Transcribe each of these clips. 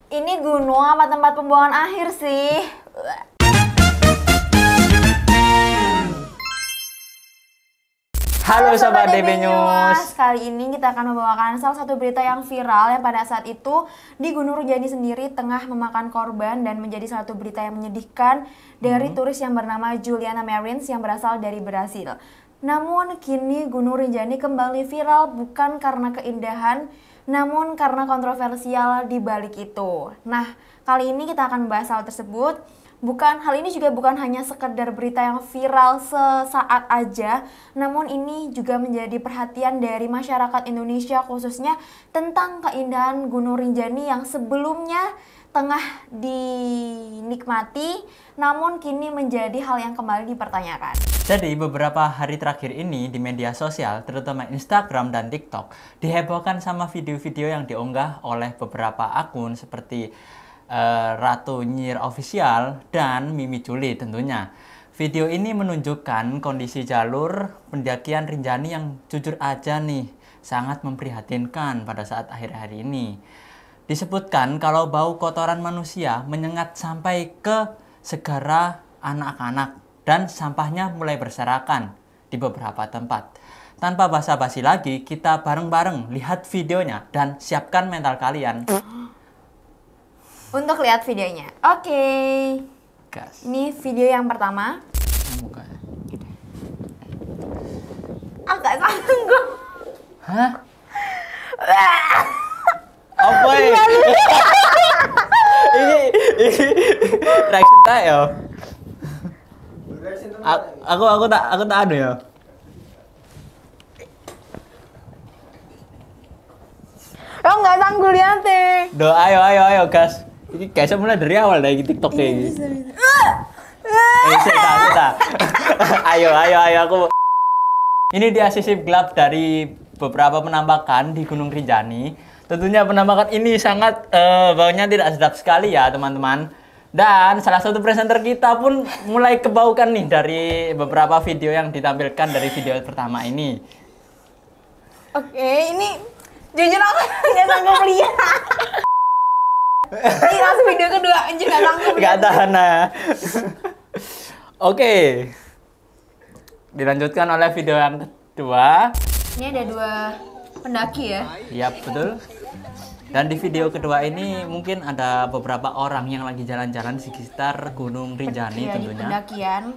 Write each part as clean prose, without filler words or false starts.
Ini gunung apa tempat pembuangan akhir sih? Halo Sobat DB DB News. Kali ini kita akan membawakan salah satu berita yang viral yang pada saat itu di Gunung Rinjani sendiri tengah memakan korban dan menjadi salah satu berita yang menyedihkan dari turis yang bernama Juliana Marins yang berasal dari Brasil. Namun kini Gunung Rinjani kembali viral bukan karena keindahan, namun karena kontroversial di balik itu. Nah, kali ini kita akan membahas hal tersebut. Hal ini juga bukan hanya sekedar berita yang viral sesaat aja, namun ini juga menjadi perhatian dari masyarakat Indonesia khususnya tentang keindahan Gunung Rinjani yang sebelumnya tengah dinikmati, namun kini menjadi hal yang kembali dipertanyakan. Jadi beberapa hari terakhir ini di media sosial, terutama Instagram dan TikTok, dihebohkan sama video-video yang diunggah oleh beberapa akun seperti Ratu Nyir Official dan Mimi Juli tentunya. Video ini menunjukkan kondisi jalur pendakian Rinjani yang jujur aja nih sangat memprihatinkan pada saat akhir-akhir ini. Disebutkan kalau bau kotoran manusia menyengat sampai ke segara anak-anak dan sampahnya mulai berserakan di beberapa tempat. Tanpa basa-basi lagi, kita bareng-bareng lihat videonya dan siapkan mental kalian untuk lihat videonya. Oke. Gas. Ini video yang pertama. Agak sanggup. Hah? Apa ini? Ini reaction tak ya? Aku tak anu ya. Oh, nggak sanggup lihat deh. Ayo gas. Ini guys mulai dari awal dari TikTok kayak gini. Kita. Ayo aku. Ini dia sisi gelap dari beberapa penampakan di Gunung Rinjani. Tentunya penampakan ini sangat baunya tidak sedap sekali ya teman-teman. Dan salah satu presenter kita pun mulai kebaukan nih dari beberapa video yang ditampilkan dari video pertama ini. Oke, ini jujur aku nggak sanggup lihat. Ini langsung video kedua aja nggak sanggup. Nggak tahan nah. Oke. Dilanjutkan oleh video yang kedua. Ini ada dua pendaki ya? Iya betul. Dan di video kedua ini mungkin ada beberapa orang yang lagi jalan-jalan di sekitar Gunung Rinjani tentunya. Pendakian.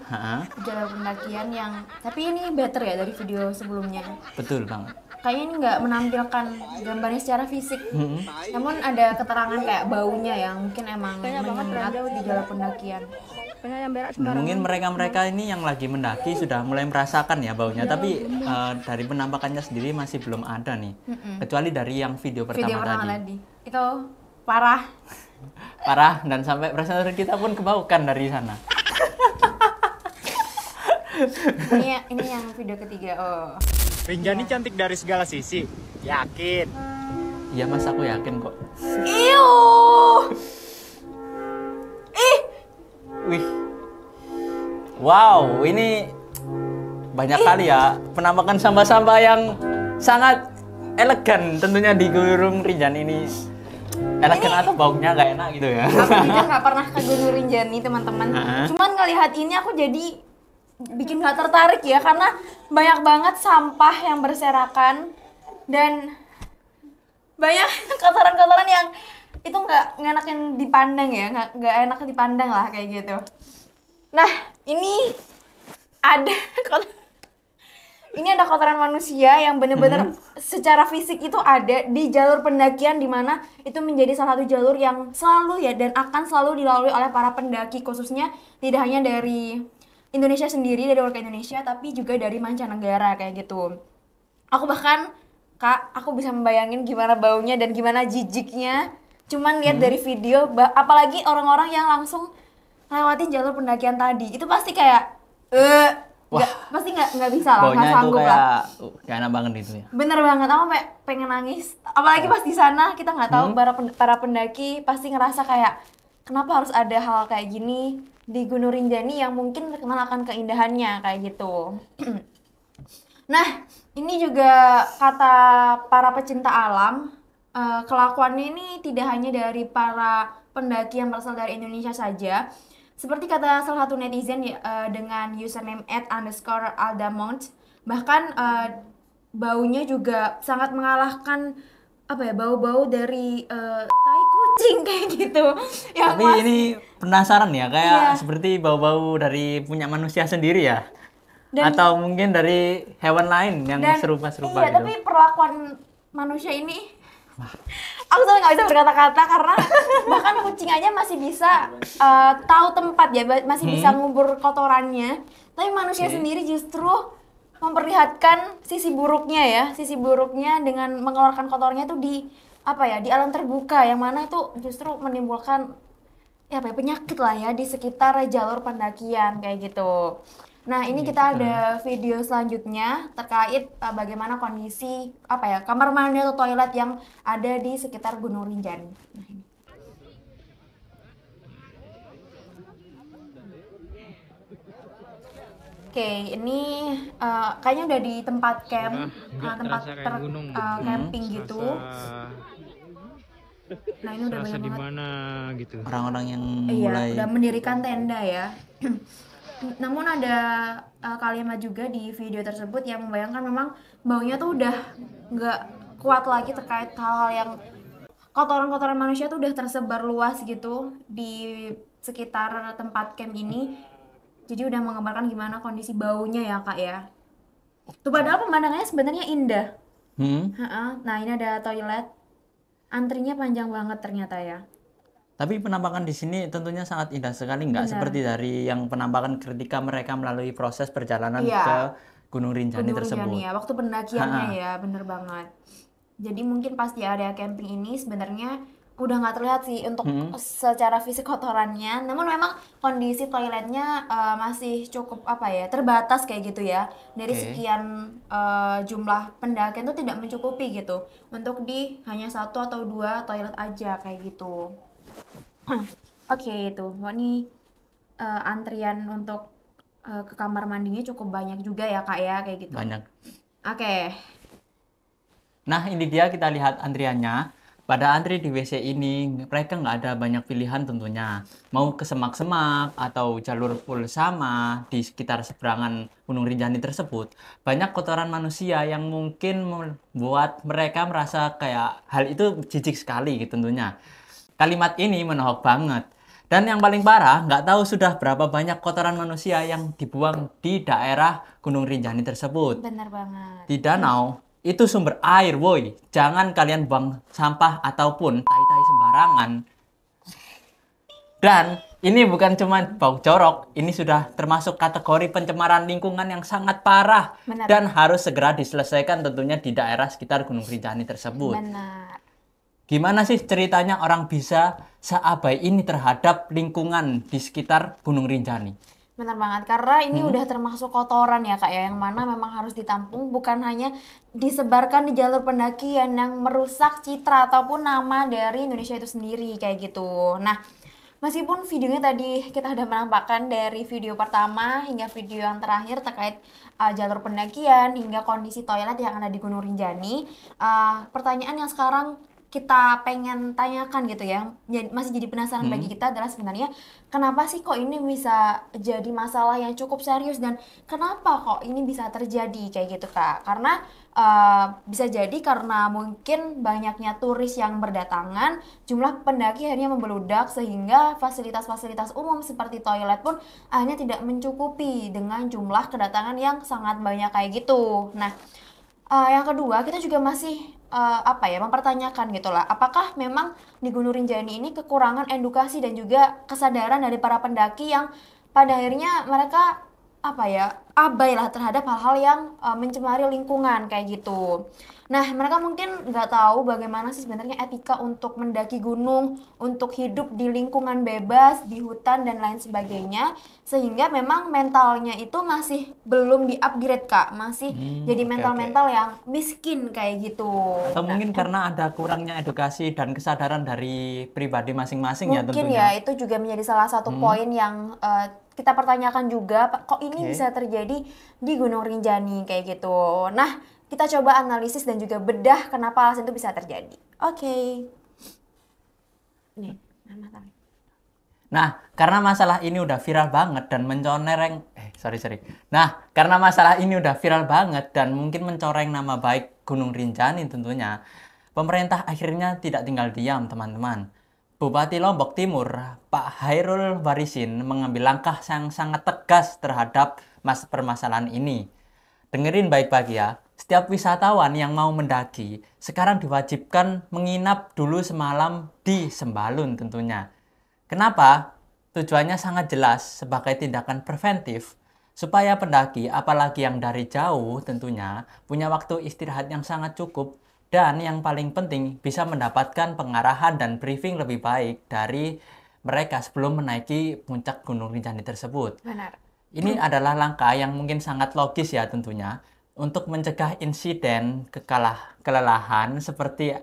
Jalan pendakian yang tapi ini better ya dari video sebelumnya. Betul banget. Kayaknya ini nggak menampilkan gambarnya secara fisik. Namun ada keterangan kayak baunya yang mungkin emang menyengat di jalur pendakian. Nah, mungkin mereka ini yang lagi mendaki sudah mulai merasakan ya baunya, tapi dari penampakannya sendiri masih belum ada nih. Kecuali dari yang video pertama tadi. Itu parah. Parah dan sampai presenter kita pun kebaukan dari sana. ini yang video ketiga. Oh. Rinjani cantik dari segala sisi. Yakin? Iya mas, aku yakin kok. Iu. Wih. Wow, ini banyak kali ya penampakan sampah-sampah yang sangat elegan tentunya di Gunung Rinjani ini. Elegan atau baunya gak enak gitu ya. Aku juga gak pernah ke Gunung Rinjani teman-teman. Cuman ngelihat ini aku jadi bikin gak tertarik ya karena banyak banget sampah yang berserakan dan banyak kotoran-kotoran yang itu nggak enakin dipandang ya, nggak enak dipandang lah kayak gitu. Nah ini ada kotoran manusia yang bener-bener secara fisik itu ada di jalur pendakian, di mana itu menjadi salah satu jalur yang selalu ya dan akan selalu dilalui oleh para pendaki, khususnya tidak hanya dari Indonesia sendiri, dari warga Indonesia, tapi juga dari mancanegara kayak gitu. Aku bahkan aku bisa membayangin gimana baunya dan gimana jijiknya cuman lihat dari video, apalagi orang-orang yang langsung lewatin jalur pendakian tadi, itu pasti kayak pasti nggak bisa lah, nggak sanggup lah. Gak enak banget itu ya. Bener banget, aku pengen nangis. Apalagi pas di sana kita nggak tahu para pendaki pasti ngerasa kayak kenapa harus ada hal kayak gini di Gunung Rinjani yang mungkin terkenal akan keindahannya kayak gitu. Nah, ini juga kata para pecinta alam, kelakuannya ini tidak hanya dari para pendaki yang berasal dari Indonesia saja. Seperti kata salah satu netizen ya, dengan username @_aldamont, bahkan baunya juga sangat mengalahkan apa ya, bau-bau dari tai kucing kayak gitu. Yang Tapi ini penasaran ya, kayak Iya. seperti bau-bau dari punya manusia sendiri ya? Dan- Atau mungkin dari hewan lain yang dan serupa-serupa iya, gitu? tapi perlakuan manusia ini aku sampai nggak bisa berkata-kata karena bahkan kucing aja masih bisa tahu tempat ya, masih bisa ngubur kotorannya. Tapi manusia Oke. sendiri justru memperlihatkan sisi buruknya ya, sisi buruknya dengan mengeluarkan kotornya itu di apa ya, di alam terbuka, yang mana itu justru menimbulkan ya apa ya, penyakit lah ya di sekitar jalur pendakian kayak gitu. Nah, ini kita ada video selanjutnya terkait bagaimana kondisi apa ya, kamar mandi atau toilet yang ada di sekitar Gunung Rinjani. Nah, ini. Oke, ini kayaknya udah di tempat camp, tempat terasa kayak gunung gitu. camping gitu. Nah, ini udah Serasa banyak di banget. mana gitu. Orang-orang yang Iya, mulai udah mendirikan tenda ya. Namun ada kalimat juga di video tersebut yang membayangkan memang baunya tuh udah nggak kuat lagi terkait hal-hal yang kotoran-kotoran manusia tuh udah tersebar luas gitu di sekitar tempat camp ini. Jadi udah menggambarkan gimana kondisi baunya ya Kak ya. Tuh padahal pemandangannya sebenarnya indah. Ha-ha. Nah, ini ada toilet. Antrinya panjang banget ternyata ya. Tapi penampakan di sini tentunya sangat indah sekali, nggak Benar. seperti dari yang penampakan ketika mereka melalui proses perjalanan Iya. ke Gunung Rinjani Gunung tersebut. Rinjani ya, waktu pendakiannya ya, bener banget. Jadi mungkin pas di area camping ini sebenarnya udah nggak terlihat sih untuk secara fisik kotorannya, namun memang kondisi toiletnya masih cukup apa ya, terbatas kayak gitu ya. Dari Oke. sekian jumlah pendakian itu tidak mencukupi gitu untuk di hanya 1 atau 2 toilet aja kayak gitu. Oke, itu. Wah, ini antrian untuk ke kamar mandinya cukup banyak juga ya Kak ya, kayak gitu. Banyak. Oke. Nah, ini dia kita lihat antriannya. Pada antri di WC ini, mereka nggak ada banyak pilihan tentunya. Mau ke semak-semak atau jalur pool sama di sekitar seberangan Gunung Rinjani tersebut. Banyak kotoran manusia yang mungkin membuat mereka merasa kayak hal itu jijik sekali gitu tentunya. Kalimat ini menohok banget. Dan yang paling parah, nggak tahu sudah berapa banyak kotoran manusia yang dibuang di daerah Gunung Rinjani tersebut. Bener banget. Di danau, itu sumber air, woi. Jangan kalian buang sampah ataupun tai-tai sembarangan. Dan ini bukan cuma bau jorok, ini sudah termasuk kategori pencemaran lingkungan yang sangat parah. Benar. Dan harus segera diselesaikan tentunya di daerah sekitar Gunung Rinjani tersebut. Benar. Gimana sih ceritanya orang bisa seabai ini terhadap lingkungan di sekitar Gunung Rinjani? Benar banget, karena ini udah termasuk kotoran ya Kak ya, yang mana memang harus ditampung, bukan hanya disebarkan di jalur pendakian yang merusak citra ataupun nama dari Indonesia itu sendiri kayak gitu. Nah, meskipun videonya tadi kita udah menampakkan dari video pertama hingga video yang terakhir terkait jalur pendakian hingga kondisi toilet yang ada di Gunung Rinjani, pertanyaan yang sekarang kita pengen tanyakan gitu ya, masih jadi penasaran bagi kita adalah sebenarnya kenapa sih kok ini bisa jadi masalah yang cukup serius dan kenapa kok ini bisa terjadi kayak gitu Kak? Karena bisa jadi karena mungkin banyaknya turis yang berdatangan, jumlah pendaki akhirnya membeludak sehingga fasilitas-fasilitas umum seperti toilet pun akhirnya tidak mencukupi dengan jumlah kedatangan yang sangat banyak kayak gitu. Nah, yang kedua, kita juga masih apa ya, mempertanyakan gitu lah, apakah memang di Gunung Rinjani ini kekurangan edukasi dan juga kesadaran dari para pendaki yang pada akhirnya mereka apa ya, abai lah terhadap hal-hal yang mencemari lingkungan kayak gitu. Nah, mereka mungkin nggak tahu bagaimana sih sebenarnya etika untuk mendaki gunung, untuk hidup di lingkungan bebas, di hutan dan lain sebagainya, sehingga memang mentalnya itu masih belum di-upgrade Kak, masih jadi oke, mental-mental yang miskin kayak gitu. Atau mungkin karena ada kurangnya edukasi dan kesadaran dari pribadi masing-masing ya Mungkin tentunya. ya, itu juga menjadi salah satu poin yang kita pertanyakan juga, kok ini Oke. bisa terjadi di Gunung Rinjani kayak gitu. Nah, kita coba analisis dan juga bedah kenapa alasan itu bisa terjadi. Oke. Nih, matang. Nah, karena masalah ini udah viral banget dan mencoreng Nah, karena masalah ini udah viral banget dan mungkin mencoreng nama baik Gunung Rinjani tentunya, pemerintah akhirnya tidak tinggal diam, teman-teman. Bupati Lombok Timur, Pak Hairul Warisin, mengambil langkah yang sangat tegas terhadap permasalahan ini. Dengerin baik-baik ya, setiap wisatawan yang mau mendaki sekarang diwajibkan menginap dulu semalam di Sembalun tentunya. Kenapa? Tujuannya sangat jelas sebagai tindakan preventif supaya pendaki, apalagi yang dari jauh tentunya, punya waktu istirahat yang sangat cukup dan yang paling penting bisa mendapatkan pengarahan dan briefing lebih baik dari mereka sebelum menaiki puncak Gunung Rinjani tersebut. Benar. Ini adalah langkah yang mungkin sangat logis ya tentunya untuk mencegah insiden kelelahan seperti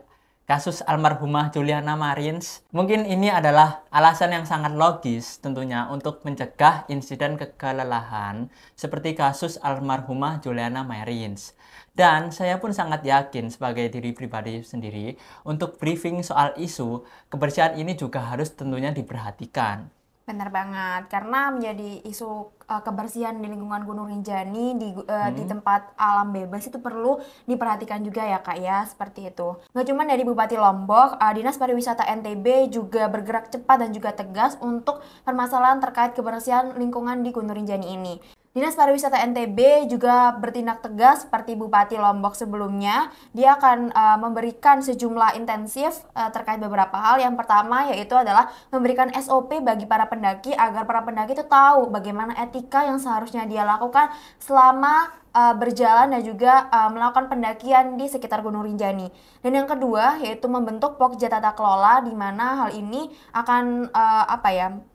kasus almarhumah Juliana Marins. Mungkin ini adalah alasan yang sangat logis tentunya untuk mencegah insiden kelelahan seperti kasus almarhumah Juliana Marins. Dan saya pun sangat yakin sebagai diri pribadi sendiri untuk briefing soal isu kebersihan ini juga harus tentunya diperhatikan. Benar banget, karena menjadi isu kebersihan di lingkungan Gunung Rinjani di tempat alam bebas itu perlu diperhatikan juga ya Kak ya, seperti itu. Nggak cuma dari Bupati Lombok, Dinas Pariwisata NTB juga bergerak cepat dan juga tegas untuk permasalahan terkait kebersihan lingkungan di Gunung Rinjani ini. Dinas Pariwisata NTB juga bertindak tegas seperti Bupati Lombok sebelumnya. Dia akan memberikan sejumlah intensif terkait beberapa hal. Yang pertama yaitu adalah memberikan SOP bagi para pendaki agar para pendaki itu tahu bagaimana etika yang seharusnya dia lakukan selama berjalan dan juga melakukan pendakian di sekitar Gunung Rinjani. Dan yang kedua yaitu membentuk Pokja Tata Kelola, di mana hal ini akan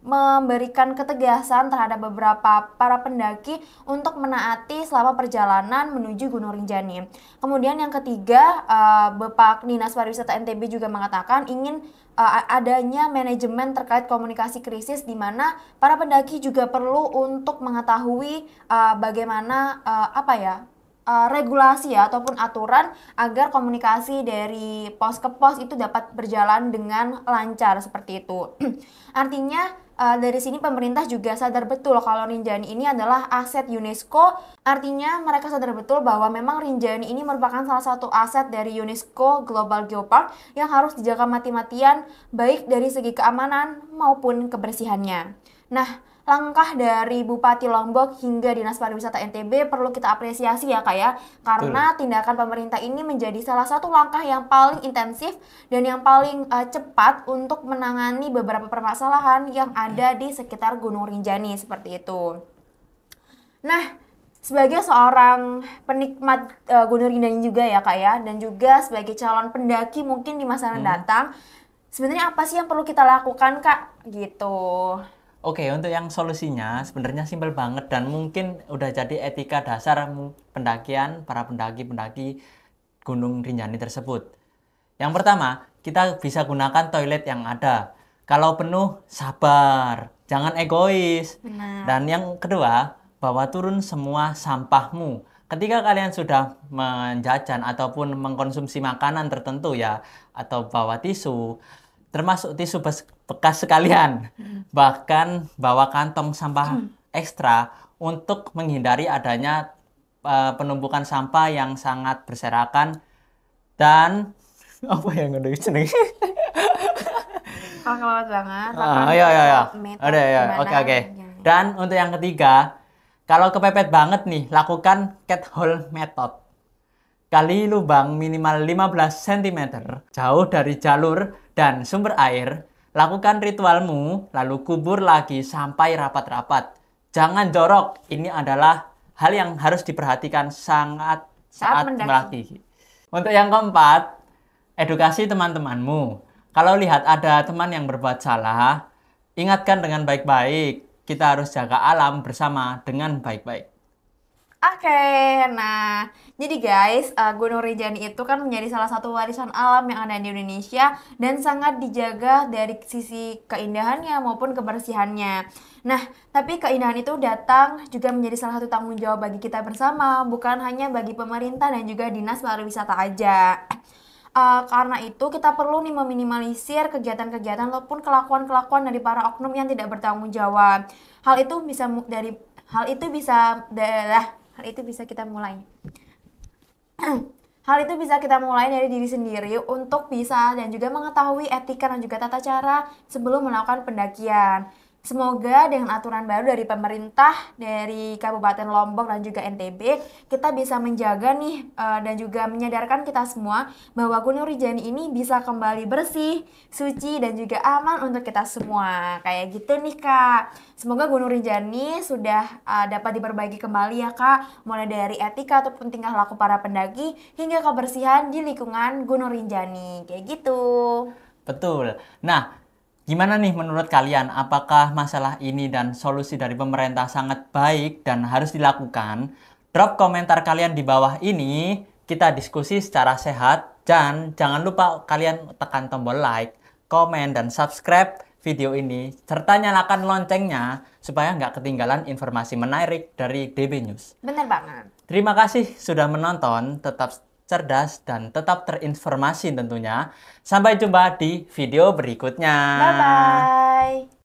memberikan ketegasan terhadap beberapa para pendaki untuk menaati selama perjalanan menuju Gunung Rinjani. Kemudian yang ketiga, Bapak Dinas Pariwisata NTB juga mengatakan ingin adanya manajemen terkait komunikasi krisis, di mana para pendaki juga perlu untuk mengetahui bagaimana regulasi ya ataupun aturan agar komunikasi dari pos ke pos itu dapat berjalan dengan lancar seperti itu. Artinya dari sini pemerintah juga sadar betul kalau Rinjani ini adalah aset UNESCO. Artinya mereka sadar betul bahwa memang Rinjani ini merupakan salah satu aset dari UNESCO Global Geopark yang harus dijaga mati-matian baik dari segi keamanan maupun kebersihannya. Nah, langkah dari Bupati Lombok hingga Dinas Pariwisata NTB perlu kita apresiasi ya Kak ya, karena tindakan pemerintah ini menjadi salah satu langkah yang paling intensif dan yang paling cepat untuk menangani beberapa permasalahan yang ada di sekitar Gunung Rinjani seperti itu. Nah, sebagai seorang penikmat Gunung Rinjani juga ya Kak ya, dan juga sebagai calon pendaki mungkin di masa mendatang, sebenarnya apa sih yang perlu kita lakukan Kak gitu? Oke, untuk yang solusinya sebenarnya simpel banget dan mungkin udah jadi etika dasar pendakian para pendaki-pendaki Gunung Rinjani tersebut. Yang pertama, kita bisa gunakan toilet yang ada. Kalau penuh, sabar, jangan egois. Benar. Dan yang kedua, bawa turun semua sampahmu. Ketika kalian sudah menjajan ataupun mengkonsumsi makanan tertentu ya, atau bawa tisu, termasuk tisu bekas sekalian, bahkan bawa kantong sampah ekstra untuk menghindari adanya penumpukan sampah yang sangat berserakan dan apa yang udah jeneng? Kalau kelewat banget. Oke. Dan untuk yang ketiga, kalau kepepet banget nih, lakukan cat hole method. Gali lubang minimal 15 cm jauh dari jalur dan sumber air. Lakukan ritualmu, lalu kubur lagi sampai rapat-rapat. Jangan jorok, ini adalah hal yang harus diperhatikan sangat saat mendaki. Untuk yang keempat, edukasi teman-temanmu. Kalau lihat ada teman yang berbuat salah, ingatkan dengan baik-baik. Kita harus jaga alam bersama dengan baik-baik. Oke, nah jadi guys, Gunung Rinjani itu kan menjadi salah satu warisan alam yang ada di Indonesia dan sangat dijaga dari sisi keindahannya maupun kebersihannya. Nah, tapi keindahan itu datang juga menjadi salah satu tanggung jawab bagi kita bersama, bukan hanya bagi pemerintah dan juga dinas pariwisata aja. Karena itu kita perlu nih meminimalisir kegiatan-kegiatan ataupun kelakuan-kelakuan dari para oknum yang tidak bertanggung jawab. Hal itu bisa dari hal itu bisa hal itu bisa kita mulai. Hal itu bisa kita mulai dari diri sendiri untuk bisa dan juga mengetahui etika dan juga tata cara sebelum melakukan pendakian. Semoga dengan aturan baru dari pemerintah, dari Kabupaten Lombok dan juga NTB, kita bisa menjaga nih dan juga menyadarkan kita semua bahwa Gunung Rinjani ini bisa kembali bersih, suci dan juga aman untuk kita semua. Kayak gitu nih Kak. Semoga Gunung Rinjani sudah dapat diperbaiki kembali ya Kak, mulai dari etika ataupun tingkah laku para pendaki hingga kebersihan di lingkungan Gunung Rinjani. Kayak gitu. Betul. Nah, gimana nih menurut kalian? Apakah masalah ini dan solusi dari pemerintah sangat baik dan harus dilakukan? Drop komentar kalian di bawah ini. Kita diskusi secara sehat. Dan jangan lupa kalian tekan tombol like, komen, dan subscribe video ini. Serta nyalakan loncengnya supaya nggak ketinggalan informasi menarik dari DB News. Bener banget. Terima kasih sudah menonton. Tetap cerdas dan tetap terinformasi tentunya. Sampai jumpa di video berikutnya. Bye-bye.